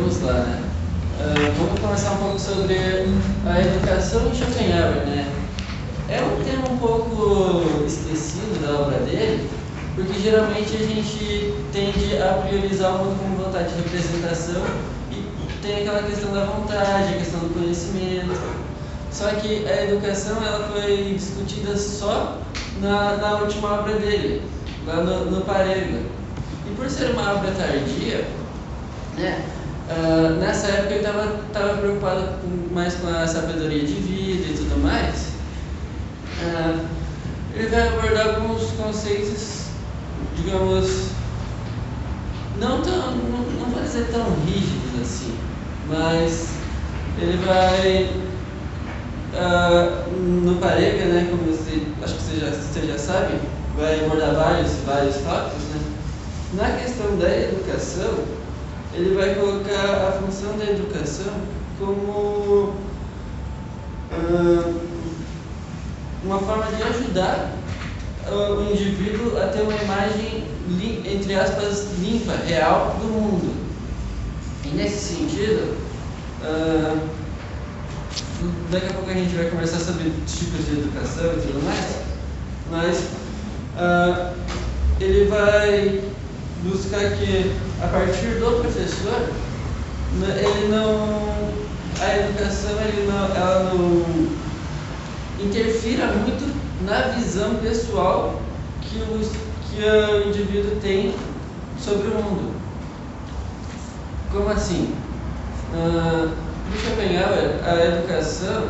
Vamos lá, né? Vamos conversar um pouco sobre a educação em Schopenhauer, né? É um tema um pouco esquecido da obra dele, porque geralmente a gente tende a priorizar o mundo como vontade de representação e tem aquela questão da vontade, a questão do conhecimento. Só que a educação ela foi discutida só na última obra dele, lá no Parega. E por ser uma obra tardia, né? Nessa época ele estava preocupado mais com a sabedoria de vida e tudo mais. Ele vai abordar alguns conceitos, digamos, não vou dizer tão rígidos assim, mas ele vai no Parega, né, como acho que você já sabe, vai abordar vários tópicos, né? Na questão da educação, ele vai colocar a função da educação como uma forma de ajudar o indivíduo a ter uma imagem, entre aspas, limpa, real do mundo. E nesse sentido, daqui a pouco a gente vai conversar sobre tipos de educação e tudo mais, mas ele vai buscar que, a partir do professor, a educação ela não interfira muito na visão pessoal que o indivíduo tem sobre o mundo. Como assim? No Schopenhauer, a educação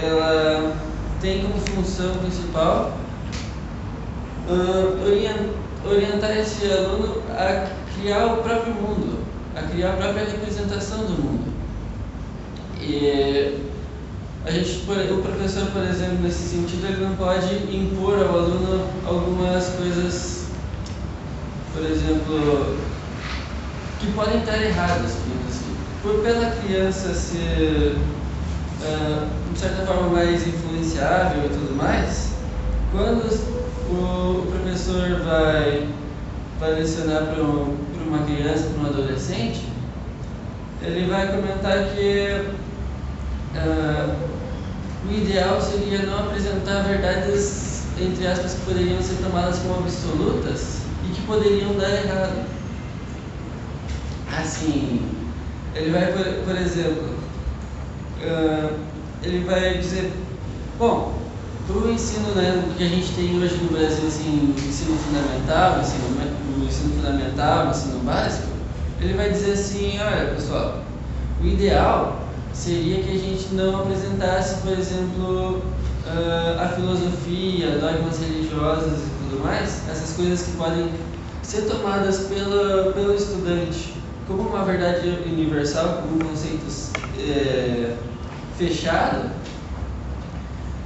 ela tem como função principal orientar esse aluno a criar o próprio mundo, a criar a própria representação do mundo. E o professor, por exemplo, nesse sentido, ele não pode impor ao aluno algumas coisas, por exemplo, que podem estar erradas, assim. Pela criança ser, de certa forma, mais influenciável e tudo mais, quando o professor vai lecionar para uma criança, para um adolescente, ele vai comentar que o ideal seria não apresentar verdades, entre aspas, que poderiam ser tomadas como absolutas e que poderiam dar errado. Assim, ele vai, por exemplo, ele vai dizer, bom, para o ensino, né, que a gente tem hoje no Brasil, assim, ensino fundamental, ensino básico, ele vai dizer assim, olha pessoal, o ideal seria que a gente não apresentasse, por exemplo, a filosofia, dogmas religiosos e tudo mais, essas coisas que podem ser tomadas pelo estudante como uma verdade universal, como um conceito fechado,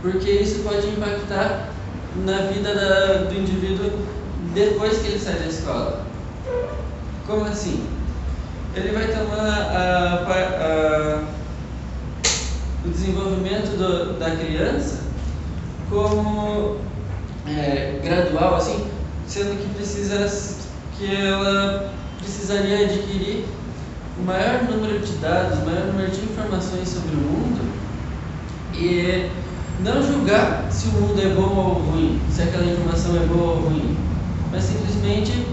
porque isso pode impactar na vida do indivíduo depois que ele sai da escola. Como assim? Ele vai tomar o desenvolvimento da criança como gradual, assim, sendo que ela precisaria adquirir o maior número de dados, o maior número de informações sobre o mundo e não julgar se o mundo é bom ou ruim, se aquela informação é boa ou ruim, mas simplesmente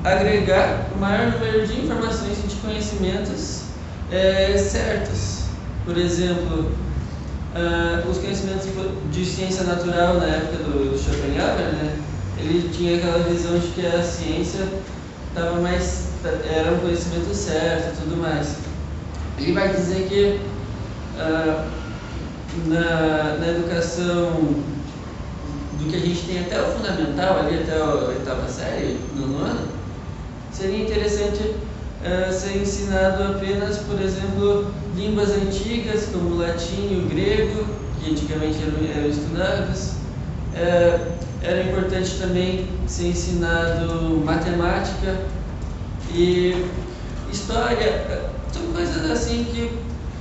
agregar o maior número de informações e de conhecimentos certos. Por exemplo, os conhecimentos de ciência natural na época do Schopenhauer, né? Ele tinha aquela visão de que a ciência era um conhecimento certo e tudo mais. Ele vai dizer que na educação do que a gente tem até o fundamental, ali até a oitava série, no ano, seria interessante ser ensinado apenas, por exemplo, línguas antigas como o latim e o grego, que antigamente eram estudados. Era importante também ser ensinado matemática e história. São coisas assim que,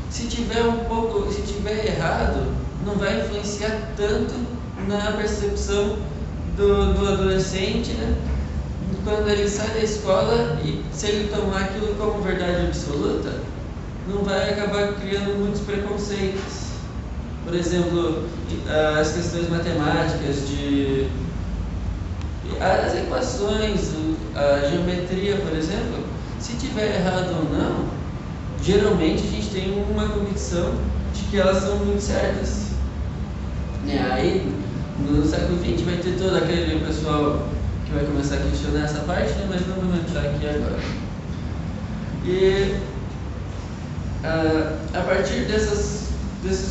se tiver errado, não vai influenciar tanto na percepção do adolescente, né? quando ele sai da escola e se ele tomar aquilo como verdade absoluta, não vai acabar criando muitos preconceitos. Por exemplo, as questões matemáticas as equações, a geometria, por exemplo, se tiver errado ou não, geralmente a gente tem uma convicção de que elas são muito certas. Aí, no século XX vai ter todo aquele pessoal que vai começar a questionar essa parte, né? Mas não vamos entrar aqui agora. E a partir desses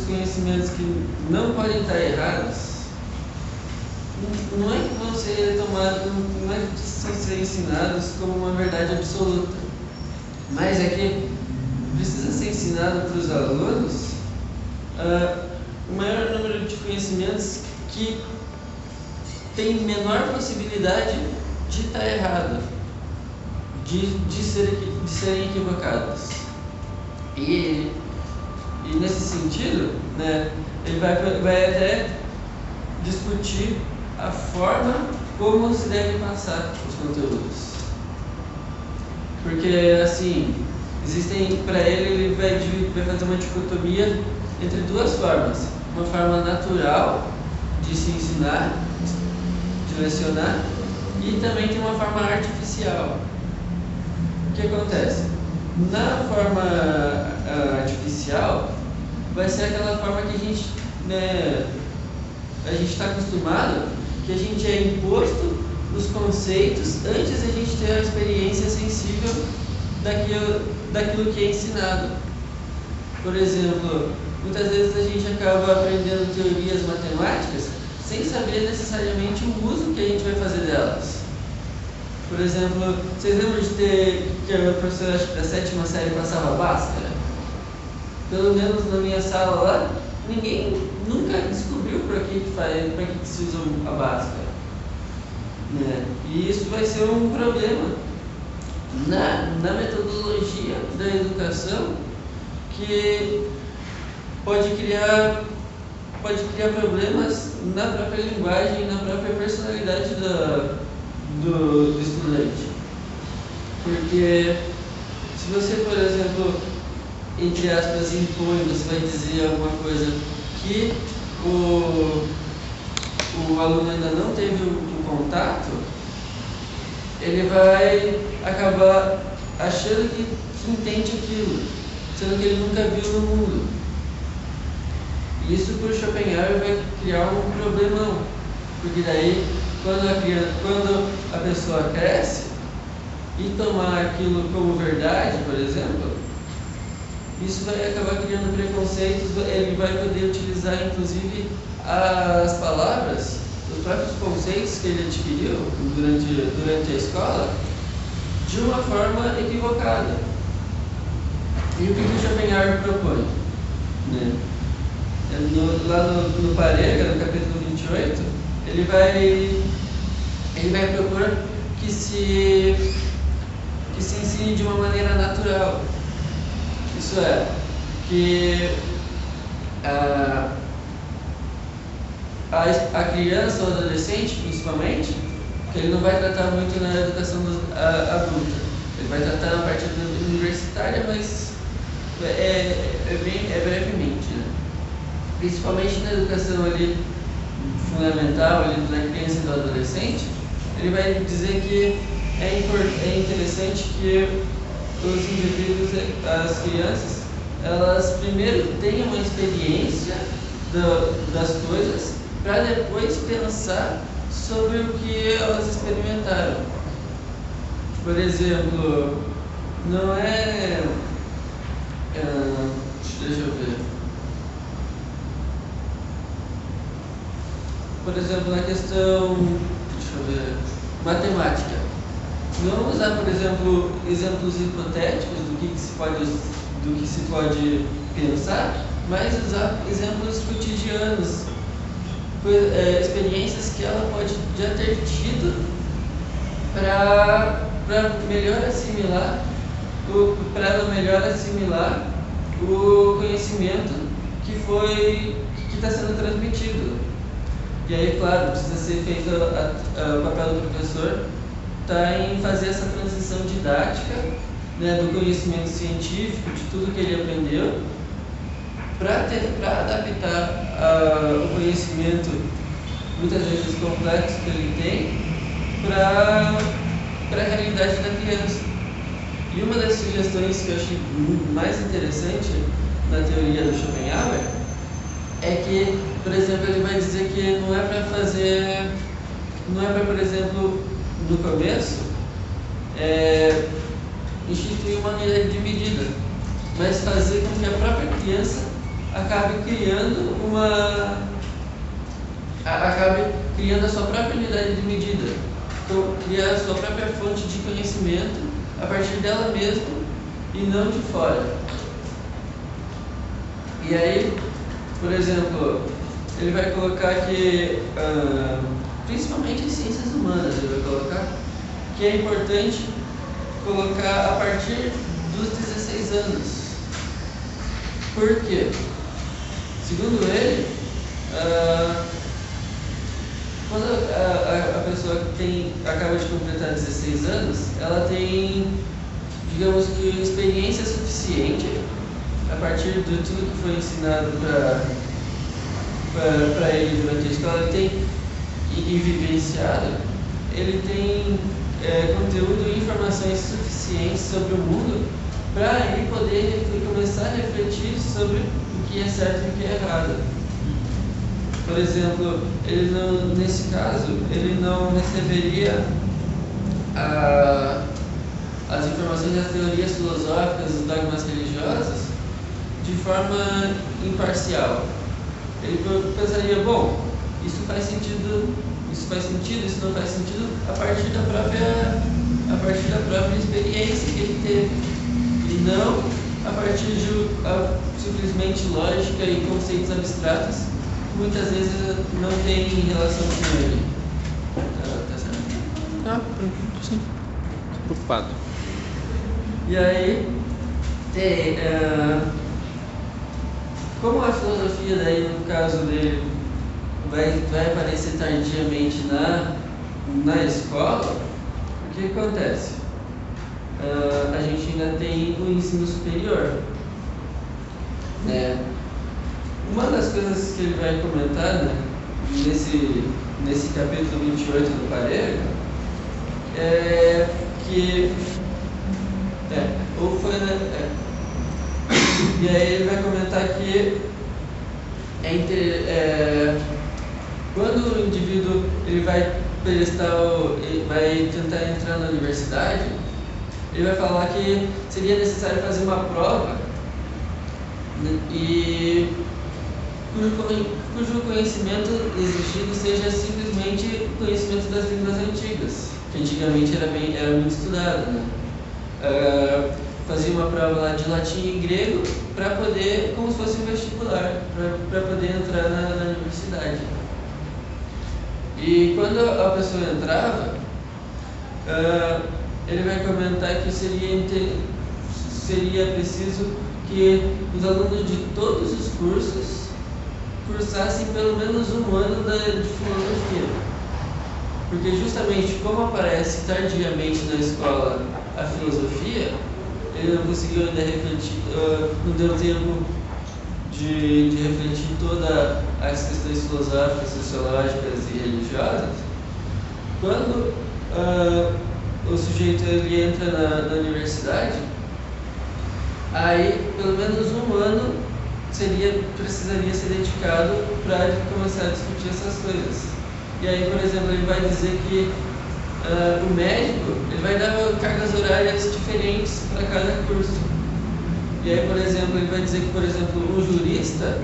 conhecimentos que não podem estar errados, não é que vão ser tomados, não é que vão ser ensinados como uma verdade absoluta, mas é que precisa ser ensinado para os alunos o maior número de conhecimentos que tem menor possibilidade de estar errado, de serem equivocados. E nesse sentido, né, ele vai até discutir a forma como se deve passar os conteúdos. Porque, assim, para ele vai fazer uma dicotomia entre duas formas. Uma forma natural de se ensinar, de lecionar, e também tem uma forma artificial. O que acontece? Na forma artificial, vai ser aquela forma que a gente está acostumado, que a gente é imposto os conceitos antes de a gente ter a experiência sensível daquilo que é ensinado. Por exemplo, muitas vezes a gente acaba aprendendo teorias matemáticas sem saber necessariamente o uso que a gente vai fazer delas. Por exemplo, vocês lembram de que a professora da 7ª série passava Bhaskara? Pelo menos na minha sala lá, ninguém nunca descobriu para que se usa a Bhaskara. E isso vai ser um problema na metodologia da educação, que pode criar problemas na própria linguagem, na própria personalidade do estudante. Porque se você, por exemplo, entre aspas, impõe, você vai dizer alguma coisa que o aluno ainda não teve o contato, ele vai acabar achando que entende aquilo, sendo que ele nunca viu no mundo. Isso para o Schopenhauer vai criar um problemão, porque daí quando a pessoa cresce e tomar aquilo como verdade, por exemplo, isso vai acabar criando preconceitos. Ele vai poder utilizar inclusive as palavras, os próprios conceitos que ele adquiriu durante a escola, de uma forma equivocada. E o que o Schopenhauer propõe? Lá no Parega, no capítulo 28, ele vai propor que se ensine de uma maneira natural. Isso é, que a criança ou adolescente, principalmente, que ele não vai tratar muito na educação adulta. Ele vai tratar na parte universitária, mas brevemente, né? Principalmente na educação ali fundamental, ali da criança e do adolescente, ele vai dizer que é interessante que os indivíduos, as crianças, elas primeiro tenham uma experiência das coisas, para depois pensar sobre o que elas experimentaram. Por exemplo, não é... deixa eu ver. Por exemplo, na questão, matemática. Não usar, por exemplo, exemplos hipotéticos do que se pode pensar, mas usar exemplos cotidianos, experiências que ela pode já ter tido para melhor assimilar o conhecimento que está sendo transmitido. E aí, claro, precisa ser feito o papel do professor está em fazer essa transição didática, né, do conhecimento científico, de tudo que ele aprendeu, para adaptar o conhecimento, muitas vezes complexo que ele tem, para a realidade da criança. E uma das sugestões que eu achei mais interessante na teoria do Schopenhauer é que, por exemplo, ele vai dizer que não é para, por exemplo, no começo, instituir uma unidade de medida, mas fazer com que a própria criança acabe criando a sua própria unidade de medida, então, criar a sua própria fonte de conhecimento a partir dela mesma e não de fora. E aí, por exemplo, ele vai colocar que, principalmente em ciências humanas, ele vai colocar que é importante colocar a partir dos 16 anos. Por quê? Segundo ele, quando a pessoa acaba de completar 16 anos, ela tem, digamos que, experiência suficiente, a partir de tudo que foi ensinado para ele durante a escola, ele tem e vivenciado, ele tem conteúdo e informações suficientes sobre o mundo para ele poder começar a refletir sobre o que é certo e o que é errado. Por exemplo, nesse caso, ele não receberia as informações das teorias filosóficas, dos dogmas religiosos, de forma imparcial. Ele pensaria, bom, isso faz sentido, isso não faz sentido, a partir da própria experiência que ele teve, e não a partir de simplesmente lógica e conceitos abstratos que muitas vezes não tem relação com ele. Tá certo? Sim. Tô preocupado. E aí, como a filosofia daí, no caso dele, vai aparecer tardiamente na escola, o que acontece? A gente ainda tem o ensino superior. Uma das coisas que ele vai comentar, né, nesse capítulo 28 do Parega é que e aí ele vai comentar que quando o indivíduo ele vai tentar entrar na universidade, ele vai falar que seria necessário fazer uma prova, né, e cujo conhecimento exigido seja simplesmente o conhecimento das línguas antigas, que antigamente era muito estudado, né? Fazia uma prova lá de latim e grego para poder, como se fosse um vestibular, para poder entrar na universidade. E quando a pessoa entrava, ele vai comentar que seria preciso que os alunos de todos os cursos cursassem pelo menos um ano de filosofia. Porque justamente como aparece tardiamente na escola a filosofia, ele não conseguiu ainda refletir, não deu tempo de refletir todas as questões filosóficas, sociológicas e religiosas. Quando o sujeito ele entra na universidade, aí pelo menos um ano precisaria ser dedicado para começar a discutir essas coisas. E aí, por exemplo, ele vai dizer que o médico ele vai dar cargas horárias diferentes para cada curso. E aí, por exemplo, ele vai dizer que, por exemplo, um jurista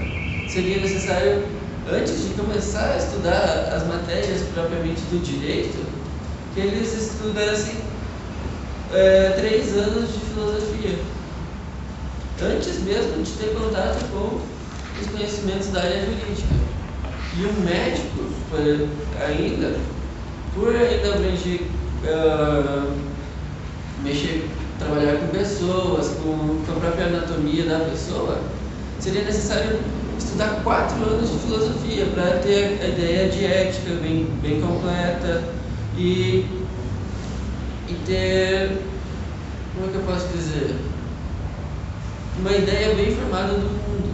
seria necessário, antes de começar a estudar as matérias propriamente do direito, que eles estudassem 3 anos de filosofia, antes mesmo de ter contato com os conhecimentos da área jurídica. E um médico, por ainda abranger, trabalhar com pessoas, com a própria anatomia da pessoa, seria necessário estudar 4 anos de filosofia para ter a ideia de ética bem completa. E ter, como é que eu posso dizer, uma ideia bem formada do mundo,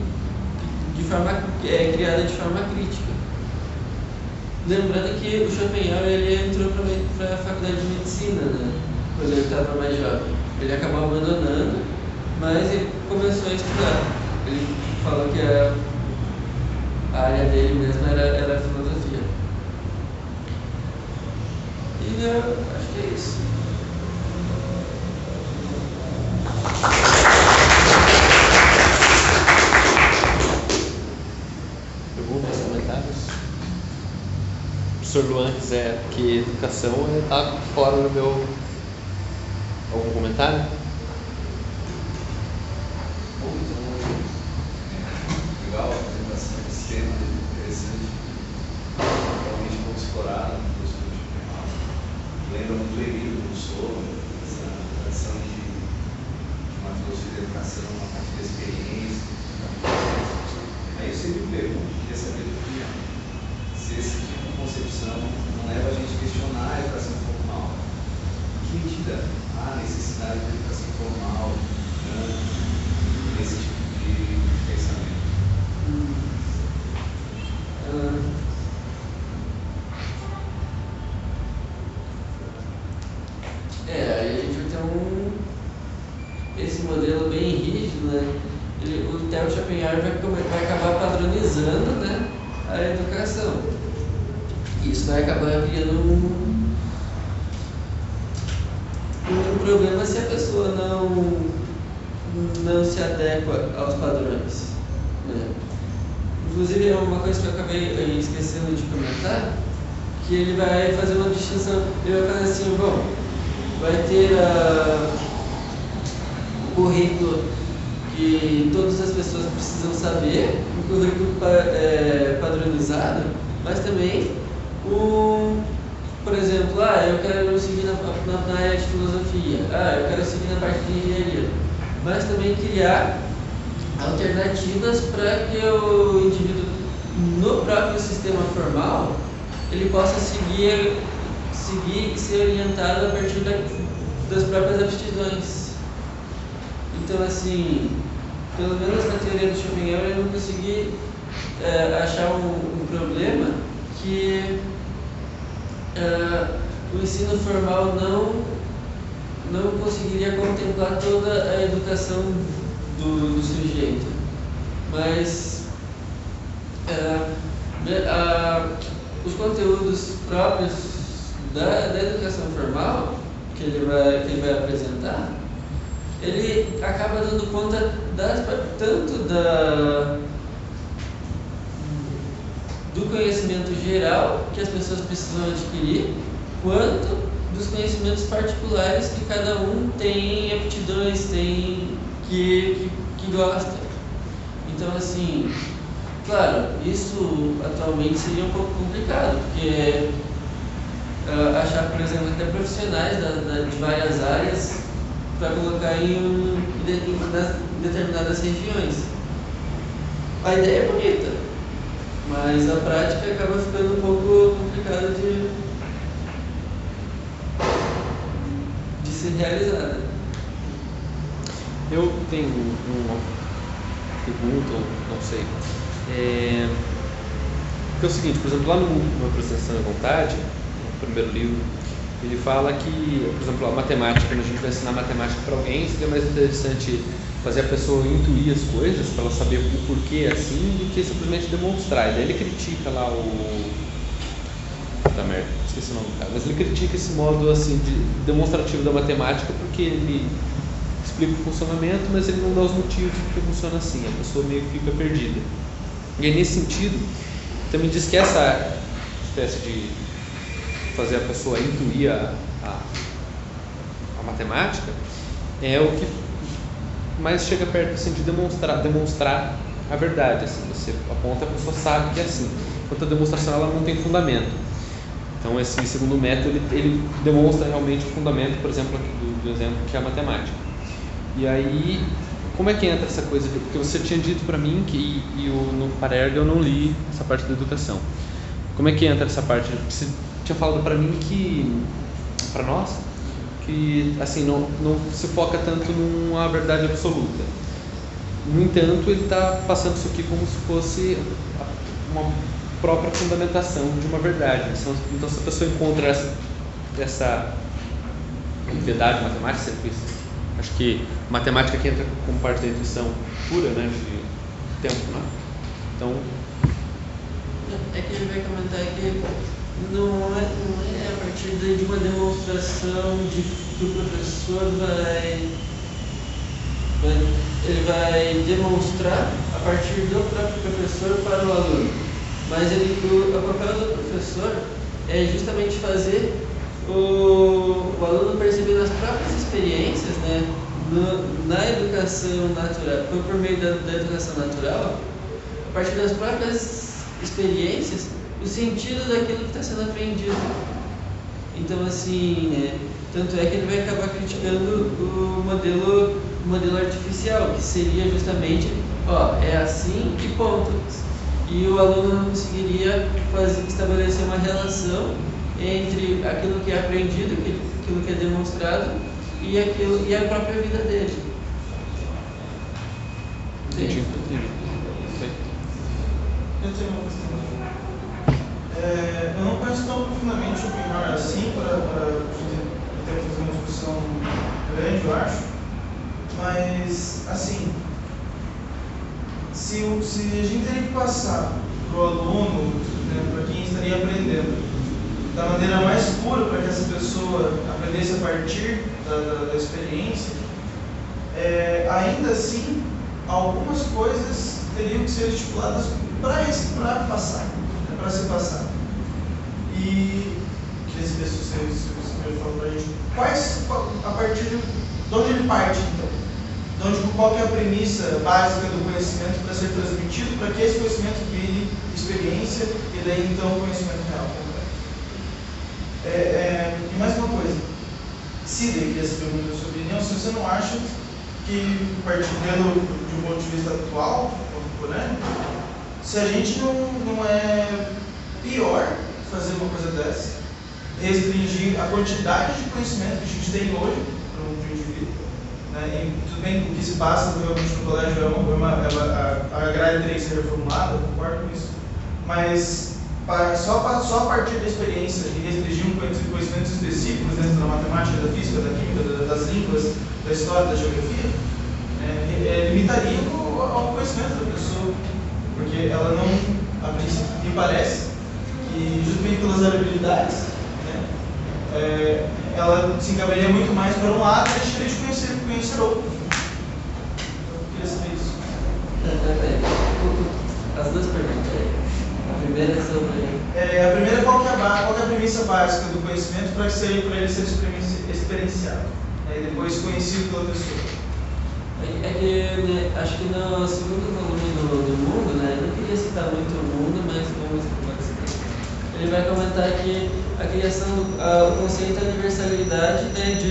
criada de forma crítica. Lembrando que o Schopenhauer ele entrou para a faculdade de medicina, né? Quando ele estava mais jovem. Ele acabou abandonando, mas ele começou a estudar. Ele falou que a área dele mesmo era a filosofia. E eu acho que é isso. Perguntas, comentários? Se o professor Luan quiser que educação está fora do meu. Algum comentário? Legal, a apresentação desse tema interessante, realmente pouco explorado no curso do Schopenhauer. Lembra muito Emílio Rousseau, essa tradição de uma filosofia da educação a partir da experiência. Aí eu sempre pergunto, queria saber do que se esse tipo de concepção não leva a gente a questionar a educação formal. Em que medida há necessidade de educação formal nesse tipo de pensamento? Aí a gente vai ter esse modelo bem rígido, né? O Theo Schopenhauer vai acabar padronizando, né, a educação. Isso vai acabar criando um problema se a pessoa não se adequa aos padrões, né? Inclusive, é uma coisa que eu acabei esquecendo de comentar, que ele vai fazer uma distinção. Ele vai fazer assim, bom, vai ter o currículo que todas as pessoas precisam saber, um currículo padronizado, mas também por exemplo, eu quero seguir na área de filosofia, eu quero seguir na parte de engenharia, mas também criar alternativas para que o indivíduo, no próprio sistema formal, ele possa seguir e ser orientado a partir das próprias aptidões. Então, assim, pelo menos na teoria do Schopenhauer, eu não consegui achar um problema que o ensino formal não conseguiria contemplar toda a educação do sujeito. Mas os conteúdos próprios da educação formal que ele vai apresentar, ele acaba dando conta tanto do conhecimento geral que as pessoas precisam adquirir, quanto dos conhecimentos particulares que cada um tem aptidões, que gosta. Então, assim, claro, isso atualmente seria um pouco complicado, porque achar, por exemplo, até profissionais de várias áreas para colocar em determinadas regiões. A ideia é bonita, mas a prática acaba ficando um pouco complicada de ser realizada. Eu tenho uma pergunta, não sei. Que é o seguinte, por exemplo, lá no Apresentação da Vontade, no primeiro livro, ele fala que, por exemplo, a matemática, quando a gente vai ensinar matemática para alguém, seria mais interessante fazer a pessoa intuir as coisas, para ela saber o porquê assim, do que simplesmente demonstrar. E daí ele critica lá esqueci o nome do cara, mas ele critica esse modo assim, demonstrativo da matemática, porque ele explica o funcionamento, mas ele não dá os motivos porque funciona assim, a pessoa meio que fica perdida. E aí, nesse sentido, também diz que essa espécie de fazer a pessoa intuir a matemática é o que mais chega perto assim, de demonstrar a verdade. Assim, você aponta, a pessoa sabe que é assim, enquanto a demonstração ela não tem fundamento. Então, esse segundo método ele demonstra realmente o fundamento, por exemplo, aqui do exemplo que é a matemática. E aí, como é que entra essa coisa? Porque você tinha dito para mim que no Parerga eu não li essa parte da educação. Como é que entra essa parte? Você tinha falado para mim para nós, que assim, não se foca tanto numa verdade absoluta. No entanto, ele está passando isso aqui como se fosse uma própria fundamentação de uma verdade. Então, se a pessoa encontra essa obviedade matemática, acho que matemática aqui entra como parte da intuição pura, né, de tempo, né? Então, é que ele vai comentar que não é a partir de uma demonstração que o professor ele vai demonstrar a partir do próprio professor para o aluno. Mas o papel do professor é justamente fazer o aluno perceber as próprias experiências, né, na educação natural, por meio da educação natural, a partir das próprias experiências, o sentido daquilo que está sendo aprendido. Então, assim, né, tanto é que ele vai acabar criticando o modelo artificial, que seria justamente, é assim e ponto. E o aluno não conseguiria estabelecer uma relação entre aquilo que é aprendido, aquilo que é demonstrado e a própria vida dele. entendi. Eu tenho uma questão. Eu não conheço tão profundamente o Oppenheimer assim para fazer uma discussão grande, eu acho. Mas, assim, se a gente teria que passar para o aluno, né, para quem estaria aprendendo, da maneira mais pura para que essa pessoa aprendesse a partir da experiência, ainda assim, algumas coisas teriam que ser estipuladas para passar, né, para ser passado. E queria saber se você falou para a gente a partir de onde ele parte, então. Qual que é a premissa básica do conhecimento para ser transmitido, para que esse conhecimento vire experiência e daí então conhecimento real. E mais uma coisa, Sidney, queria saber muito a sua opinião, se você não acha que, partindo de um ponto de vista atual, contemporâneo, se a gente não é pior fazer uma coisa dessa, restringir a quantidade de conhecimento que a gente tem hoje para um indivíduo, né? E tudo bem, o que se passa realmente no colégio a grade teria que ser reformulada, eu concordo com isso, mas só a partir da experiência e restringir conhecimentos específicos dentro da matemática, da física, da química, das línguas, da história, da geografia, limitaria o conhecimento da pessoa, porque ela não, a princípio, me parece que justamente pelas variabilidades, né, ela se encaminharia muito mais para um lado e deixaria de conhecer outro. Eu queria saber isso. As duas perguntas. A primeira é sobre... A primeira, qual que é a premissa básica do conhecimento para ele ser experienciado, né, e depois conhecido pela pessoa? É que, né, acho que no segundo volume do Mundo, né, eu não queria citar muito o Mundo, mas vamos citar. Ele vai comentar que a criação, o conceito da universalidade, né, de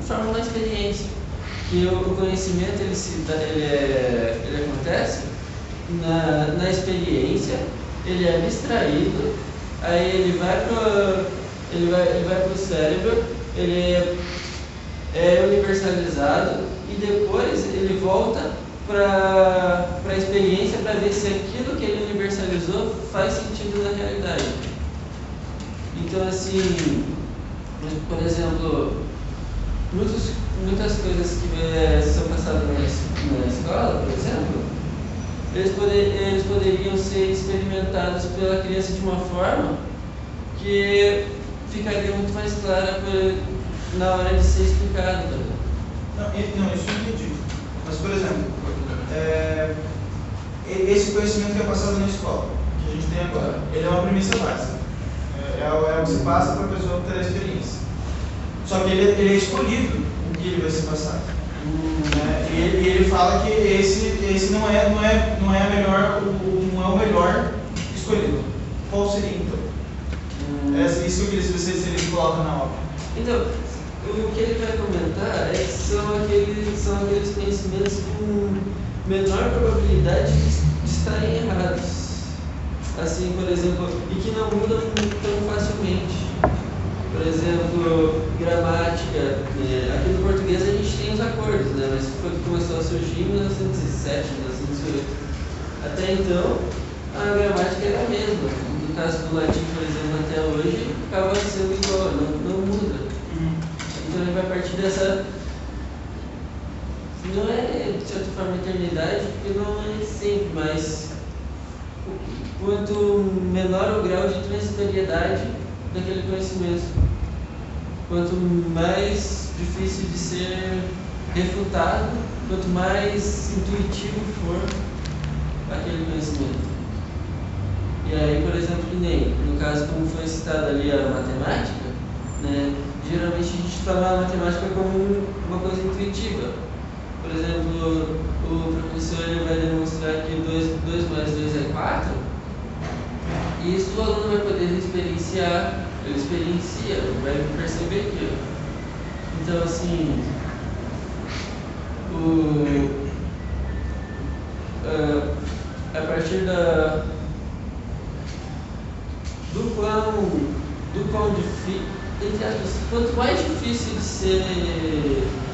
forma uma experiência, que o conhecimento ele acontece na experiência, ele é abstraído, aí ele vai para o cérebro, ele é universalizado e depois ele volta para a experiência para ver se aquilo que ele universalizou faz sentido na realidade. Então, assim, por exemplo, muitas coisas que são passadas na escola, por exemplo, eles poderiam ser experimentados pela criança de uma forma que ficaria muito mais clara na hora de ser explicado. Não, isso eu entendi. Mas, por exemplo, esse conhecimento que é passado na escola, que a gente tem agora, ele é uma premissa básica. É o que se passa para a pessoa ter a experiência. Só que ele é escolhido o que ele vai ser passado. E ele fala que esse não é o melhor escolhido. Qual seria então? Isso que eu queria saber se ele coloca na obra. Então, o que ele vai comentar são aqueles conhecimentos com menor probabilidade de estarem errados. Assim, por exemplo, e que não mudam tão facilmente. Por exemplo, gramática. Aqui no português a gente tem os acordes, né? Mas foi que começou a surgir em 1907, 1908. Até então, a gramática era a mesma. No caso do latim, por exemplo, até hoje, acaba sendo igual, não muda. Então ele vai partir dessa. Não é de certa forma eternidade, porque não é sempre, mas quanto menor o grau de transitoriedade daquele conhecimento, quanto mais difícil de ser refutado, quanto mais intuitivo for aquele conhecimento. E aí, por exemplo, que nem, no caso como foi citado ali a matemática, né, geralmente a gente toma a matemática como uma coisa intuitiva. Por exemplo, o professor ele vai demonstrar que 2 mais 2 é 4, e isso o aluno vai poder experienciar, ele experiencia, vai perceber aquilo. Então, assim, a partir do quão difícil, entre aspas, quanto mais difícil de ser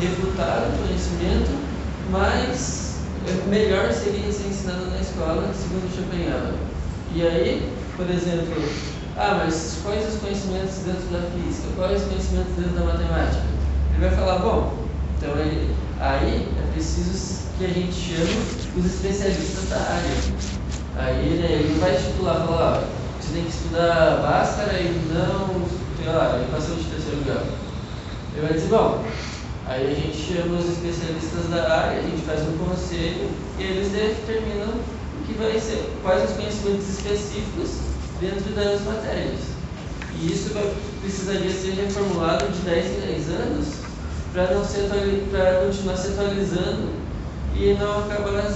refutado o conhecimento, mais melhor seria ser ensinado na escola, segundo Schopenhauer. E aí, por exemplo, mas quais os conhecimentos dentro da física? Quais os conhecimentos dentro da matemática? Ele vai falar, bom, então aí é preciso que a gente chame os especialistas da área. Aí, né, ele não vai titular e falar, você tem que estudar Bhaskara e não, sei lá, equação de terceiro grau. Ele vai dizer, bom, aí a gente chama os especialistas da área, a gente faz um conselho e eles determinam o que vai ser, quais os conhecimentos específicos dentro das matérias. E isso precisaria ser reformulado de 10 em 10 anos para continuar se atualizando e não acabar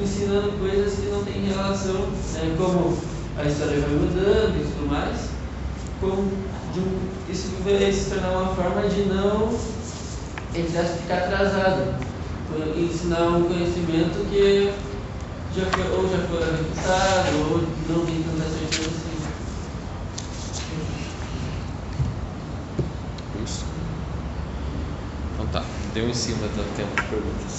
ensinando coisas que não têm relação, né, como a história vai mudando e tudo mais, isso vai se tornar uma forma de não, entre aspas, ficar atrasado, ensinar um conhecimento que já foi refutado ou não tem tanta certeza assim. Isso. Então tá, deu em cima do tempo de perguntas.